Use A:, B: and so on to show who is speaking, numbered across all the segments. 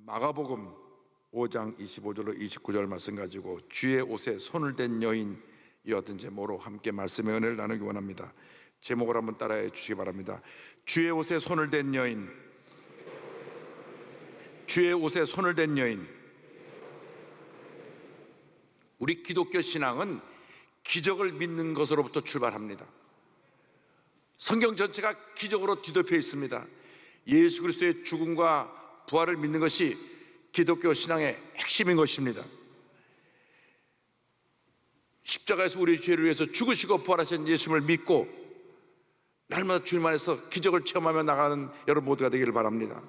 A: 마가복음 5장 25절로 29절 말씀 가지고 주의 옷에 손을 댄 여인, 이 어떤 제목으로 함께 말씀의 은혜를 나누기 원합니다. 제목을 한번 따라해 주시기 바랍니다. 주의 옷에 손을 댄 여인. 주의 옷에 손을 댄 여인. 우리 기독교 신앙은 기적을 믿는 것으로부터 출발합니다. 성경 전체가 기적으로 뒤덮여 있습니다. 예수 그리스도의 죽음과 부활을 믿는 것이 기독교 신앙의 핵심인 것입니다. 십자가에서 우리의 죄를 위해서 죽으시고 부활하신 예수님을 믿고 날마다 주님 안에서 기적을 체험하며 나가는 여러분 모두가 되기를 바랍니다.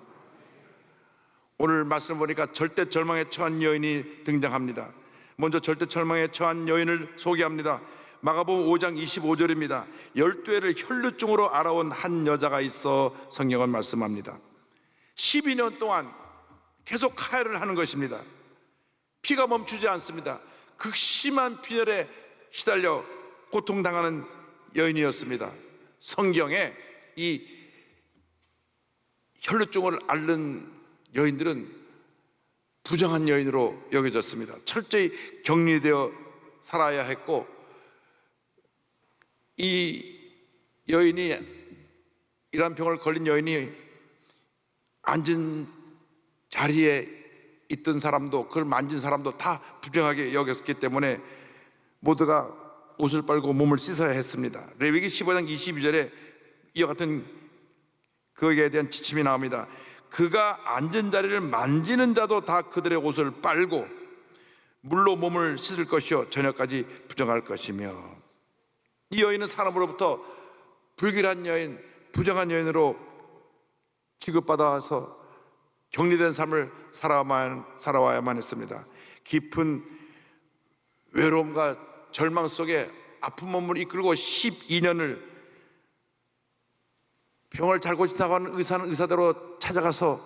A: 오늘 말씀을 보니까 절대 절망에 처한 여인이 등장합니다. 먼저 절대 절망에 처한 여인을 소개합니다. 마가복음 5장 25절입니다. 12회를 혈루증으로 알아온 한 여자가 있어 성경은 말씀합니다. 12년 동안 계속 하혈을 하는 것입니다. 피가 멈추지 않습니다. 극심한 빈혈에 시달려 고통당하는 여인이었습니다. 성경에 이 혈루증을 앓는 여인들은 부정한 여인으로 여겨졌습니다. 철저히 격리되어 살아야 했고, 이 여인이, 이러한 병을 걸린 여인이 앉은 자리에 있던 사람도 그걸 만진 사람도 다 부정하게 여겼기 때문에 모두가 옷을 빨고 몸을 씻어야 했습니다. 레위기 15장 22절에 이와 같은 그에 대한 지침이 나옵니다. 그가 앉은 자리를 만지는 자도 다 그들의 옷을 빨고 물로 몸을 씻을 것이요 저녁까지 부정할 것이며, 이 여인은 사람으로부터 불길한 여인, 부정한 여인으로 취급받아서 격리된 삶을 살아와야만 했습니다. 깊은 외로움과 절망 속에 아픈 몸을 이끌고 12년을 병을 잘 고친다고 하는 의사는 의사대로 찾아가서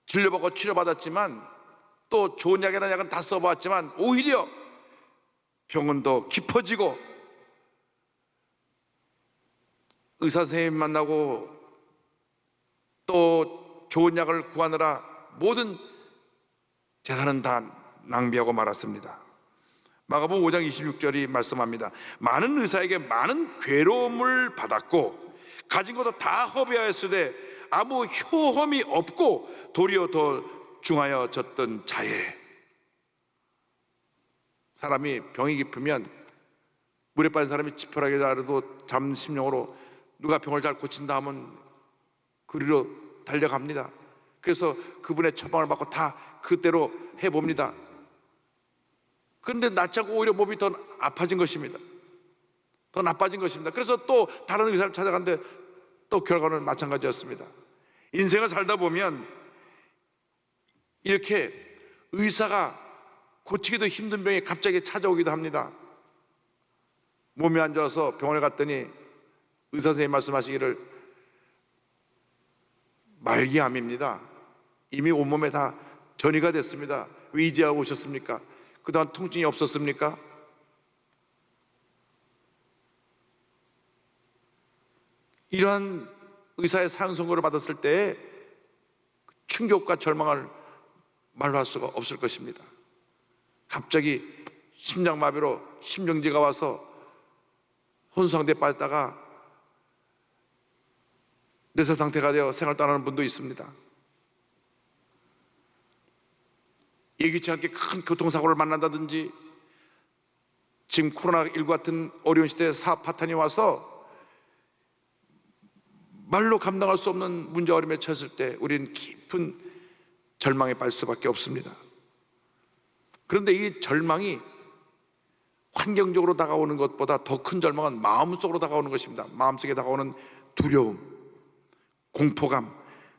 A: 진료받고 치료받았지만, 또 좋은 약이나 약은 다 써봤지만 오히려 병은 더 깊어지고, 의사 선생님 만나고 또 좋은 약을 구하느라 모든 재산은 다 낭비하고 말았습니다. 마가복음 5장 26절이 말씀합니다. 많은 의사에게 많은 괴로움을 받았고 가진 것도 다 허비하였으되 아무 효험이 없고 도리어 더 중하여졌던 자에, 사람이 병이 깊으면 물에 빠진 사람이 지푸라기라도 잡는 심령으로 누가 병을 잘 고친다 하면 그리로 달려갑니다. 그래서 그분의 처방을 받고 다 그대로 해봅니다. 그런데 낫지 않고 오히려 몸이 더 아파진 것입니다. 더 나빠진 것입니다. 그래서 또 다른 의사를 찾아갔는데 또 결과는 마찬가지였습니다. 인생을 살다 보면 이렇게 의사가 고치기도 힘든 병이 갑자기 찾아오기도 합니다. 몸이 안 좋아서 병원에 갔더니 의사 선생님이 말씀하시기를 말기암입니다. 이미 온몸에 다 전이가 됐습니다. 왜 이제야 오셨습니까? 그동안 통증이 없었습니까? 이러한 의사의 사형 선고를 받았을 때 충격과 절망을 말로 할 수가 없을 것입니다. 갑자기 심장마비로 심정지가 와서 혼수상태에 빠졌다가 뇌사 상태가 되어 생을 떠나는 분도 있습니다. 예기치 않게 큰 교통사고를 만난다든지, 지금 코로나19 같은 어려운 시대에 사업 파탄이 와서 말로 감당할 수 없는 문제 어려움에 처했을 때 우리는 깊은 절망에 빠질 수밖에 없습니다. 그런데 이 절망이 환경적으로 다가오는 것보다 더 큰 절망은 마음속으로 다가오는 것입니다. 마음속에 다가오는 두려움, 공포감,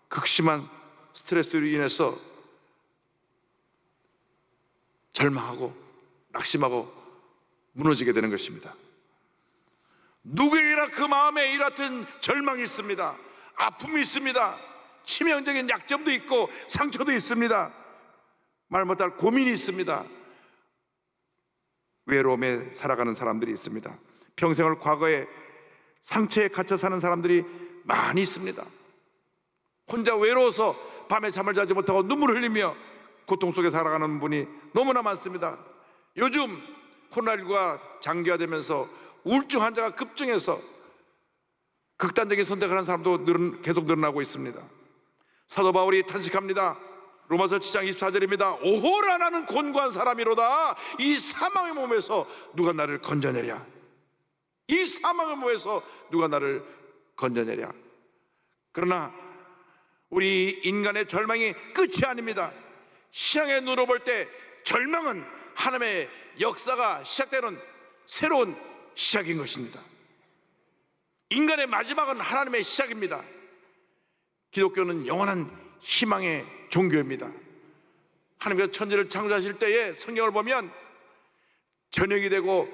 A: 극심한 스트레스로 인해서 절망하고 낙심하고 무너지게 되는 것입니다. 누구에게나 그 마음에 이 같은 절망이 있습니다. 아픔이 있습니다. 치명적인 약점도 있고 상처도 있습니다. 말 못할 고민이 있습니다. 외로움에 살아가는 사람들이 있습니다. 평생을 과거에 상처에 갇혀 사는 사람들이 많이 있습니다. 혼자 외로워서 밤에 잠을 자지 못하고 눈물을 흘리며 고통 속에 살아가는 분이 너무나 많습니다. 요즘 코로나19가 장기화되면서 우울증 환자가 급증해서 극단적인 선택을 하는 사람도 계속 늘어나고 있습니다. 사도 바울이 탄식합니다. 로마서 7장 24절입니다. 오호라 나는 곤고한 사람이로다. 이 사망의 몸에서 누가 나를 건져내랴. 이 사망의 몸에서 누가 나를 건져내랴. 그러나 우리 인간의 절망이 끝이 아닙니다. 신앙의 눈으로 볼 때 절망은 하나님의 역사가 시작되는 새로운 시작인 것입니다. 인간의 마지막은 하나님의 시작입니다. 기독교는 영원한 희망의 종교입니다. 하나님께서 천지를 창조하실 때에 성경을 보면 저녁이 되고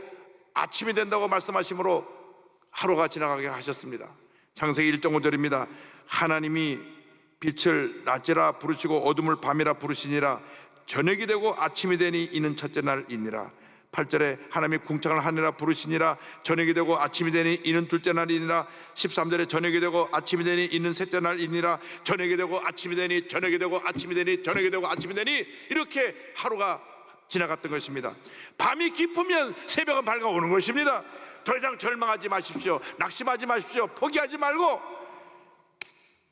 A: 아침이 된다고 말씀하심으로 하루가 지나가게 하셨습니다. 창세기 1.5절입니다. 하나님이 빛을 낮이라 부르시고 어둠을 밤이라 부르시니라. 저녁이 되고 아침이 되니 이는 첫째 날이니라. 8절에 하나님이 궁창을 하늘이라 부르시니라. 저녁이 되고 아침이 되니 이는 둘째 날이니라. 13절에 저녁이 되고 아침이 되니 이는 셋째 날이니라. 저녁이 되고 아침이 되니 저녁이 되고 아침이 되니 저녁이 되고 아침이 되니 이렇게 하루가 지나갔던 것입니다. 밤이 깊으면 새벽은 밝아오는 것입니다. 더 이상 절망하지 마십시오. 낙심하지 마십시오. 포기하지 말고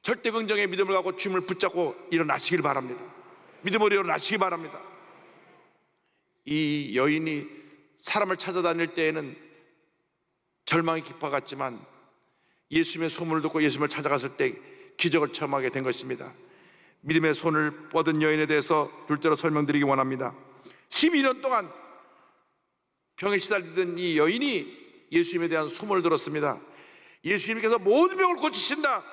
A: 절대 긍정의 믿음을 갖고 주님을 붙잡고 일어나시길 바랍니다. 믿음으로 일어나시기 바랍니다. 이 여인이 사람을 찾아다닐 때에는 절망이 깊어갔지만 예수님의 소문을 듣고 예수님을 찾아갔을 때 기적을 체험하게 된 것입니다. 믿음의 손을 뻗은 여인에 대해서 둘째로 설명드리기 원합니다. 12년 동안 병에 시달리던 이 여인이 예수님에 대한 소문을 들었습니다. 예수님께서 모든 병을 고치신다.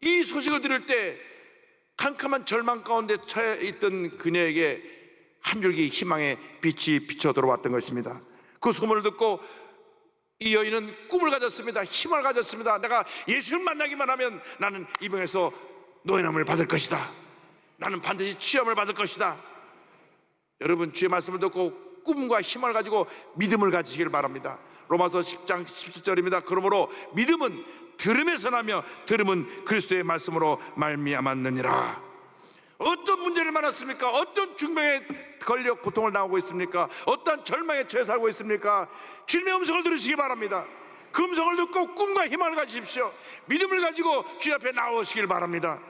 A: 이 소식을 들을 때 캄캄한 절망 가운데 처해 있던 그녀에게 한 줄기 희망의 빛이 비쳐 들어왔던 것입니다. 그 소문을 듣고 이 여인은 꿈을 가졌습니다. 힘을 가졌습니다. 내가 예수를 만나기만 하면 나는 이 병에서 노예남을 받을 것이다. 나는 반드시 치유함을 받을 것이다. 여러분, 주의 말씀을 듣고 꿈과 힘을 가지고 믿음을 가지시길 바랍니다. 로마서 10장 17절입니다. 그러므로 믿음은 들음에서 나며 들음은 그리스도의 말씀으로 말미암았느니라. 어떤 문제를 만났습니까? 어떤 중병에 걸려 고통을 당하고 있습니까? 어떤 절망에 처해 살고 있습니까? 주님의 음성을 들으시기 바랍니다. 그 음성을 듣고 꿈과 희망을 가지십시오. 믿음을 가지고 주님 앞에 나오시길 바랍니다.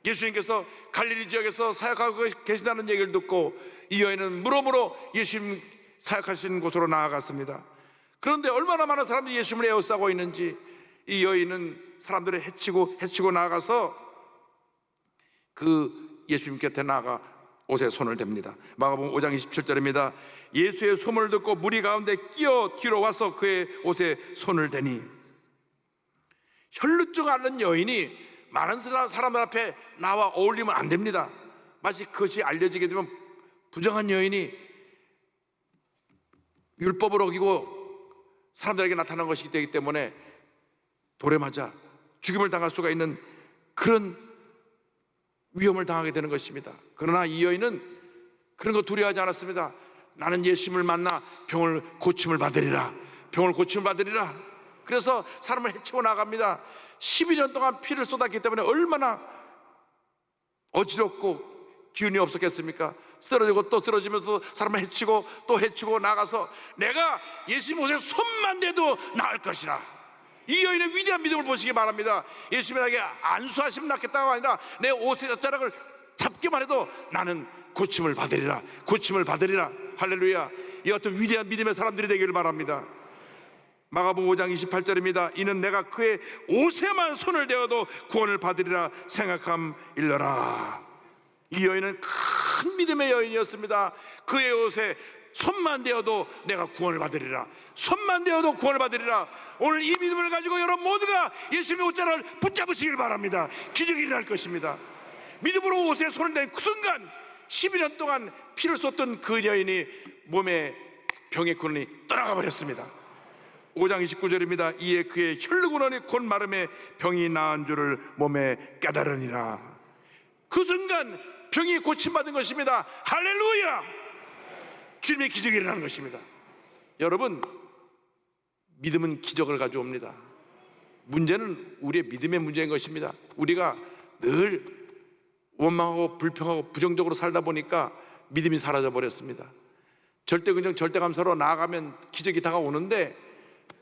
A: 예수님께서 갈릴리 지역에서 사역하고 계신다는 얘기를 듣고 이 여인은 물어물어 예수님 사역하신 곳으로 나아갔습니다. 그런데 얼마나 많은 사람들이 예수님을 에워싸고 있는지 이 여인은 사람들을 해치고 나아가서 그 예수님 곁에 나아가 옷에 손을 댑니다. 마가복음 5장 27절입니다. 예수의 소문을 듣고 무리 가운데 끼어 뒤로 와서 그의 옷에 손을 대니, 혈루증 앓는 여인이 많은 사람들 앞에 나와 어울리면 안 됩니다. 마치 그것이 알려지게 되면 부정한 여인이 율법을 어기고 사람들에게 나타난 것이기 되기 때문에 돌에 맞아 죽임을 당할 수가 있는 그런 위험을 당하게 되는 것입니다. 그러나 이 여인은 그런 거 두려워하지 않았습니다. 나는 예수님을 만나 병을 고침을 받으리라. 병을 고침을 받으리라. 그래서 사람을 해치고 나갑니다. 12년 동안 피를 쏟았기 때문에 얼마나 어지럽고 기운이 없었겠습니까? 쓰러지고 또 쓰러지면서 사람을 해치고 또 해치고 나가서 내가 예수님 옷에 손만 대도 나을 것이라. 이 여인의 위대한 믿음을 보시기 바랍니다. 예수님에게 안수하시면 낫겠다가 아니라 내 옷의 젖자락을 잡기만 해도 나는 고침을 받으리라. 고침을 받으리라. 할렐루야. 이 어떤 위대한 믿음의 사람들이 되기를 바랍니다. 마가복음 5장 28절입니다. 이는 내가 그의 옷에만 손을 대어도 구원을 받으리라 생각함일러라. 이 여인은 큰 믿음의 여인이었습니다. 그의 옷에 손만 대어도 내가 구원을 받으리라. 손만 대어도 구원을 받으리라. 오늘 이 믿음을 가지고 여러분 모두가 예수님의 옷자락을 붙잡으시길 바랍니다. 기적이 일어날 것입니다. 믿음으로 옷에 손을 댄 그 순간 12년 동안 피를 쏟던 그 여인이 몸에 병의 근원이 떠나가 버렸습니다. 5장 29절입니다. 이에 그의 혈루근원이 곧 마름에 병이 나은 줄을 몸에 깨달으니라. 그 순간 병이 고침받은 것입니다. 할렐루야. 주님의 기적이 일어나는 것입니다. 여러분, 믿음은 기적을 가져옵니다. 문제는 우리의 믿음의 문제인 것입니다. 우리가 늘 원망하고 불평하고 부정적으로 살다 보니까 믿음이 사라져 버렸습니다. 절대긍정 절대감사로 나아가면 기적이 다가오는데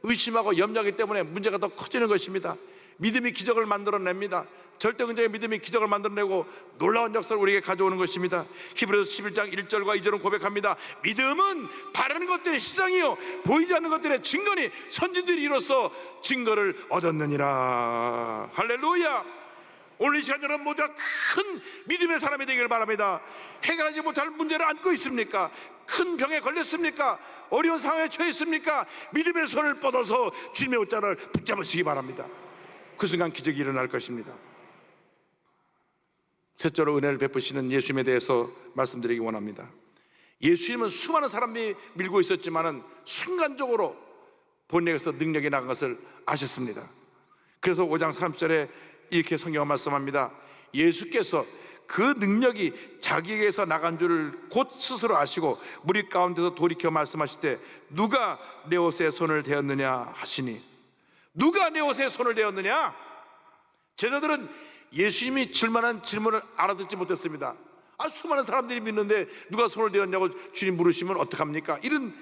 A: 의심하고 염려하기 때문에 문제가 더 커지는 것입니다. 믿음이 기적을 만들어냅니다. 절대긍정의 믿음이 기적을 만들어내고 놀라운 역사를 우리에게 가져오는 것입니다. 히브리서 11장 1절과 2절은 고백합니다. 믿음은 바라는 것들의 시작이요 보이지 않는 것들의 증거니 선진들이 이로써 증거를 얻었느니라. 할렐루야. 오늘 이 시간 여러분 모두가 큰 믿음의 사람이 되기를 바랍니다. 해결하지 못할 문제를 안고 있습니까? 큰 병에 걸렸습니까? 어려운 상황에 처해 있습니까? 믿음의 손을 뻗어서 주님의 옷자를 붙잡으시기 바랍니다. 그 순간 기적이 일어날 것입니다. 셋째로 은혜를 베푸시는 예수님에 대해서 말씀드리기 원합니다. 예수님은 수많은 사람이 밀고 있었지만은 순간적으로 본능에서 능력이 나간 것을 아셨습니다. 그래서 5장 3절에 이렇게 성경은 말씀합니다. 예수께서 그 능력이 자기에게서 나간 줄을 곧 스스로 아시고 무리 가운데서 돌이켜 말씀하실 때 누가 내 옷에 손을 대었느냐 하시니, 누가 내 옷에 손을 대었느냐? 제자들은 예수님이 질문한 질문을 알아듣지 못했습니다. 수많은 사람들이 믿는데 누가 손을 대었냐고 주님 물으시면 어떡합니까? 이런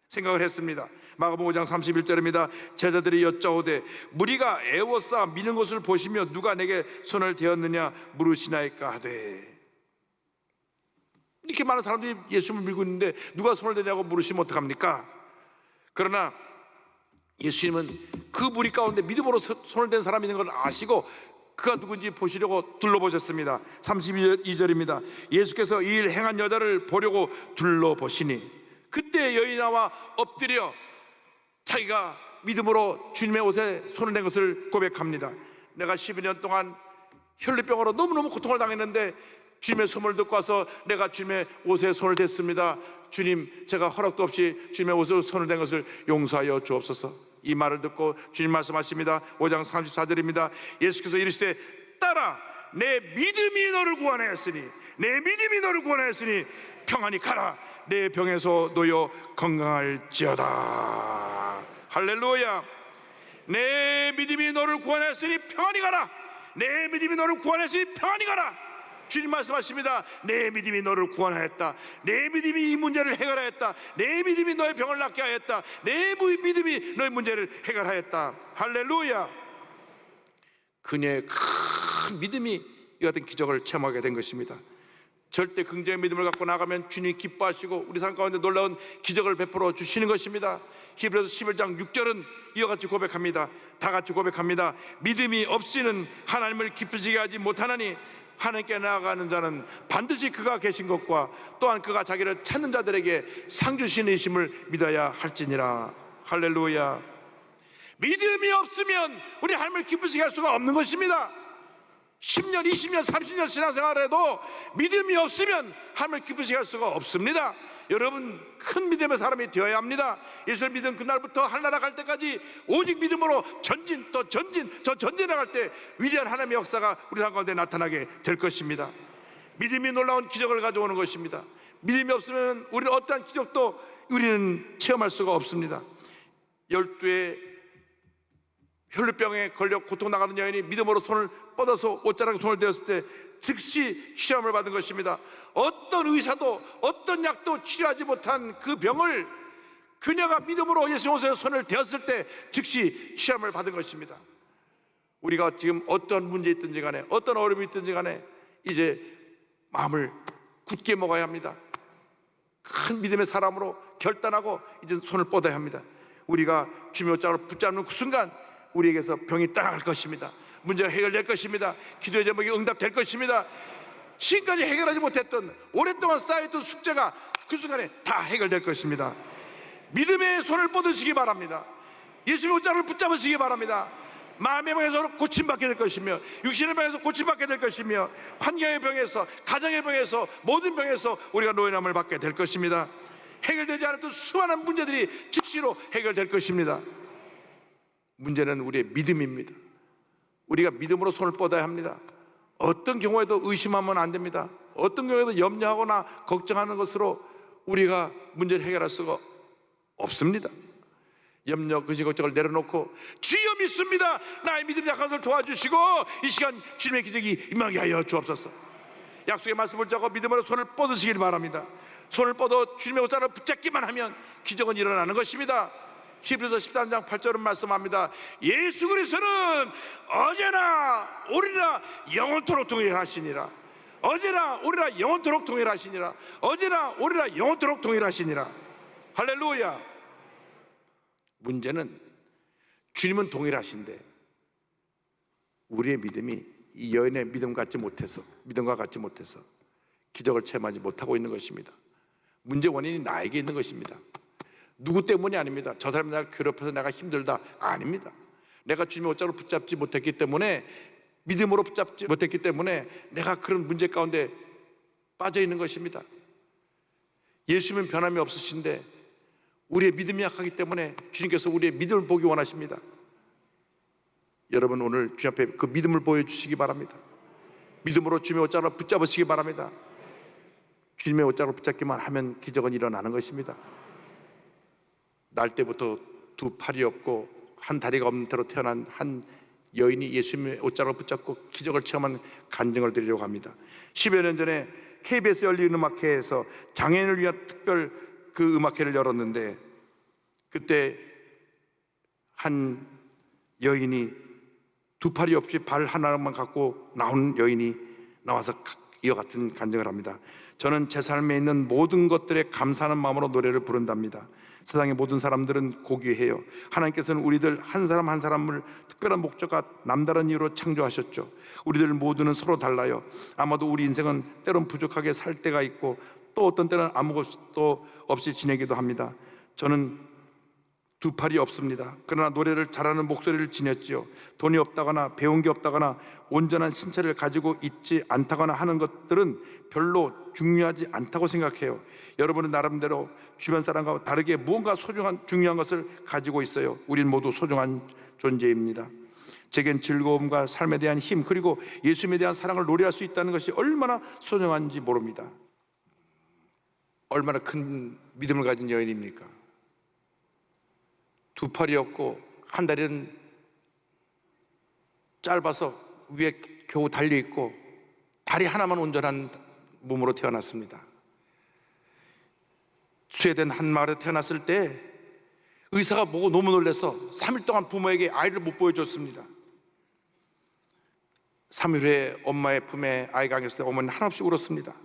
A: 생각을 했습니다. 마가복음 5장 31절입니다. 제자들이 여짜오되 무리가 애워싸 미는 것을 보시며 누가 내게 손을 대었느냐 물으시나이까 하되. 이렇게 많은 사람들이 예수님을 밀고 있는데 누가 손을 대냐고 물으시면 어떡합니까? 그러나 예수님은 그 무리 가운데 믿음으로 손을 댄 사람이 있는 걸 아시고 그가 누군지 보시려고 둘러보셨습니다. 32절입니다. 예수께서 이 일 행한 여자를 보려고 둘러보시니 그때 여인이 나와 엎드려 자기가 믿음으로 주님의 옷에 손을 댄 것을 고백합니다. 내가 12년 동안 혈류병으로 너무너무 고통을 당했는데 주님의 소문을 듣고 와서 내가 주님의 옷에 손을 댔습니다. 주님, 제가 허락도 없이 주님의 옷에 손을 댄 것을 용서하여 주옵소서. 이 말을 듣고 주님 말씀하십니다. 5장 34절입니다. 예수께서 이르시되 따라 내 믿음이 너를 구원하였으니, 내 믿음이 너를 구원하였으니 평안히 가라. 내 병에서 놓여 건강할지어다. 할렐루야. 내 믿음이 너를 구원하였으니 평안히 가라. 내 믿음이 너를 구원하였으니 평안히 가라. 주님 말씀하십니다. 내 믿음이 너를 구원하였다. 내 믿음이 이 문제를 해결하였다. 내 믿음이 너의 병을 낫게 하였다. 내 믿음이 너의 문제를 해결하였다. 할렐루야. 그녀의 큰 믿음이 이 같은 기적을 체험하게 된 것입니다. 절대 긍정의 믿음을 갖고 나가면 주님이 기뻐하시고 우리 삶 가운데 놀라운 기적을 베풀어 주시는 것입니다. 히브리서 11장 6절은 이와 같이 고백합니다. 다 같이 고백합니다. 믿음이 없이는 하나님을 기쁘시게 하지 못하나니 하나님께 나아가는 자는 반드시 그가 계신 것과 또한 그가 자기를 찾는 자들에게 상 주시는 이심을 믿어야 할지니라. 할렐루야. 믿음이 없으면 우리 하나님을 기쁘시게 할 수가 없는 것입니다. 10년, 20년, 30년 신앙생활에도 믿음이 없으면 하나님을 기쁘시게 할 수가 없습니다. 여러분, 큰 믿음의 사람이 되어야 합니다. 예수를 믿은 그날부터 하늘나라 갈 때까지 오직 믿음으로 전진 또 전진 저 전진해 갈 때 위대한 하나님의 역사가 우리 삶 가운데 나타나게 될 것입니다. 믿음이 놀라운 기적을 가져오는 것입니다. 믿음이 없으면 우리는 어떠한 기적도 우리는 체험할 수가 없습니다. 12의 혈류병에 걸려 고통나가는 여인이 믿음으로 손을 뻗어서 옷자락에 손을 대었을 때 즉시 치료함을 받은 것입니다. 어떤 의사도 어떤 약도 치료하지 못한 그 병을 그녀가 믿음으로 예수님 옷에 손을 대었을 때 즉시 치료함을 받은 것입니다. 우리가 지금 어떤 문제 있든지 간에 어떤 어려움이 있든지 간에 이제 마음을 굳게 먹어야 합니다. 큰 믿음의 사람으로 결단하고 이제 손을 뻗어야 합니다. 우리가 주님의 옷자락을 붙잡는 그 순간 우리에게서 병이 떠나갈 것입니다. 문제가 해결될 것입니다. 기도의 제목이 응답될 것입니다. 지금까지 해결하지 못했던 오랫동안 쌓여있던 숙제가 그 순간에 다 해결될 것입니다. 믿음의 손을 뻗으시기 바랍니다. 예수님의 옷자락을 붙잡으시기 바랍니다. 마음의 병에서 고침받게 될 것이며 육신의 병에서 고침받게 될 것이며 환경의 병에서 가정의 병에서 모든 병에서 우리가 노인함을 받게 될 것입니다. 해결되지 않았던 수많은 문제들이 즉시로 해결될 것입니다. 문제는 우리의 믿음입니다. 우리가 믿음으로 손을 뻗어야 합니다. 어떤 경우에도 의심하면 안 됩니다. 어떤 경우에도 염려하거나 걱정하는 것으로 우리가 문제를 해결할 수가 없습니다. 염려, 근심, 걱정을 내려놓고 주여 믿습니다. 나의 믿음 약한 것을 도와주시고 이 시간 주님의 기적이 임하게 하여 주옵소서. 약속의 말씀을 잡고 믿음으로 손을 뻗으시길 바랍니다. 손을 뻗어 주님의 옷자를 붙잡기만 하면 기적은 일어나는 것입니다. 히브리서 13장 8절은 말씀합니다. 예수 그리스도는 어제나 오늘이나 영원토록 동일하시니라. 어제나 오늘이나 영원토록 동일하시니라. 어제나 오늘이나 영원토록 동일하시니라. 할렐루야. 문제는 주님은 동일하신데 우리의 믿음이 이 여인의 믿음과 같지 못해서 기적을 체험하지 못하고 있는 것입니다. 문제 원인이 나에게 있는 것입니다. 누구 때문이 아닙니다. 저 사람이 나를 괴롭혀서 내가 힘들다, 아닙니다. 내가 주님의 옷자로 붙잡지 못했기 때문에, 믿음으로 붙잡지 못했기 때문에 내가 그런 문제 가운데 빠져 있는 것입니다. 예수님은 변함이 없으신데 우리의 믿음이 약하기 때문에 주님께서 우리의 믿음을 보기 원하십니다. 여러분, 오늘 주님 앞에 그 믿음을 보여주시기 바랍니다. 믿음으로 주님의 옷자로 붙잡으시기 바랍니다. 주님의 옷자로 붙잡기만 하면 기적은 일어나는 것입니다. 날 때부터 두 팔이 없고 한 다리가 없는 채로 태어난 한 여인이 예수님의 옷자로 붙잡고 기적을 체험한 간증을 드리려고 합니다. 10여 년 전에 KBS 열린 음악회에서 장애인을 위한 특별 그 음악회를 열었는데, 그때 한 여인이 두 팔이 없이 발 하나만 갖고 나온 여인이 나와서 이와 같은 간증을 합니다. 저는 제 삶에 있는 모든 것들에 감사하는 마음으로 노래를 부른답니다. 세상의 모든 사람들은 고귀해요. 하나님께서는 우리들 한 사람 한 사람을 특별한 목적과 남다른 이유로 창조하셨죠. 우리들 모두는 서로 달라요. 아마도 우리 인생은 때론 부족하게 살 때가 있고 또 어떤 때는 아무것도 없이 지내기도 합니다. 저는 두 팔이 없습니다. 그러나 노래를 잘하는 목소리를 지녔지요. 돈이 없다거나 배운 게 없다거나 온전한 신체를 가지고 있지 않다거나 하는 것들은 별로 중요하지 않다고 생각해요. 여러분은 나름대로 주변 사람과 다르게 무언가 중요한 것을 가지고 있어요. 우린 모두 소중한 존재입니다. 제겐 즐거움과 삶에 대한 힘, 그리고 예수님에 대한 사랑을 노래할 수 있다는 것이 얼마나 소중한지 모릅니다. 얼마나 큰 믿음을 가진 여인입니까? 두 팔이 없고 한 다리는 짧아서 위에 겨우 달려있고 다리 하나만 온전한 몸으로 태어났습니다. 스웨덴 한 마을에 태어났을 때 의사가 보고 너무 놀라서 3일 동안 부모에게 아이를 못 보여줬습니다. 3일 후에 엄마의 품에 아이가 안겼을 때 어머니는 한없이 울었습니다.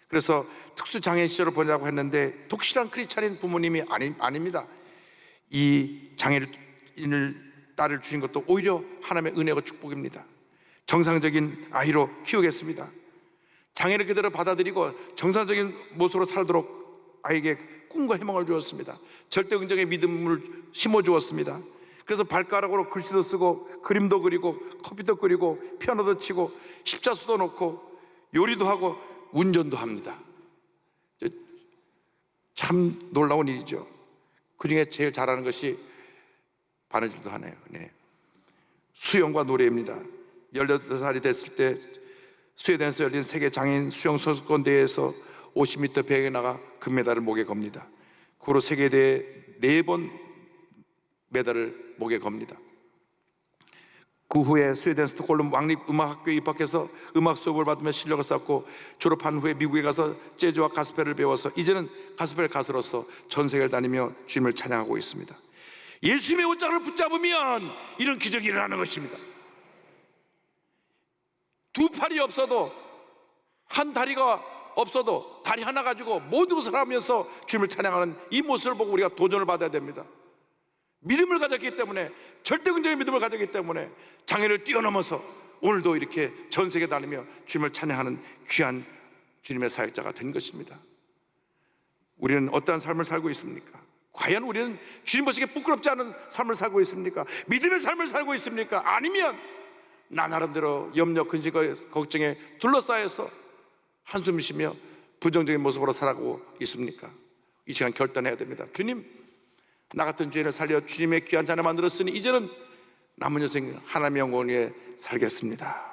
A: 그래서 특수장애인 시절을 보내라고 했는데 독실한 크리스찬인 부모님이 아닙니다. 이 장애인을 딸을 주신 것도 오히려 하나님의 은혜와 축복입니다. 정상적인 아이로 키우겠습니다. 장애를 그대로 받아들이고 정상적인 모습으로 살도록 아이에게 꿈과 희망을 주었습니다. 절대 긍정의 믿음을 심어주었습니다. 그래서 발가락으로 글씨도 쓰고 그림도 그리고 커피도 끓이고 피아노도 치고 십자수도 놓고 요리도 하고 운전도 합니다. 참 놀라운 일이죠. 그 중에 제일 잘하는 것이 바느질도 하네요. 네. 수영과 노래입니다. 18살이 됐을 때 스웨덴에서 열린 세계 장애인 수영 선수권 대회에서 50m 배에 나가 금메달을 목에 겁니다. 그 후로 세계대회 4번 메달을 목에 겁니다. 그 후에 스웨덴 스톡홀름 왕립음악학교에 입학해서 음악 수업을 받으며 실력을 쌓고 졸업한 후에 미국에 가서 재즈와 가스펠을 배워서 이제는 가스펠 가수로서 전 세계를 다니며 주님을 찬양하고 있습니다. 예수님의 옷자락을 붙잡으면 이런 기적이 일어나는 것입니다. 두 팔이 없어도 한 다리가 없어도 다리 하나 가지고 모든 것을 하면서 주님을 찬양하는 이 모습을 보고 우리가 도전을 받아야 됩니다. 믿음을 가졌기 때문에, 절대 긍정의 믿음을 가졌기 때문에 장애를 뛰어넘어서 오늘도 이렇게 전 세계 다니며 주님을 찬양하는 귀한 주님의 사역자가 된 것입니다. 우리는 어떠한 삶을 살고 있습니까? 과연 우리는 주님 보시기에 부끄럽지 않은 삶을 살고 있습니까? 믿음의 삶을 살고 있습니까? 아니면 나 나름대로 염려, 근심, 걱정에 둘러싸여서 한숨 쉬며 부정적인 모습으로 살아가고 있습니까? 이 시간 결단해야 됩니다. 주님, 나 같은 죄인을 살려 주님의 귀한 자녀 만들었으니 이제는 남은 여생 하나님의 영광 위에 살겠습니다.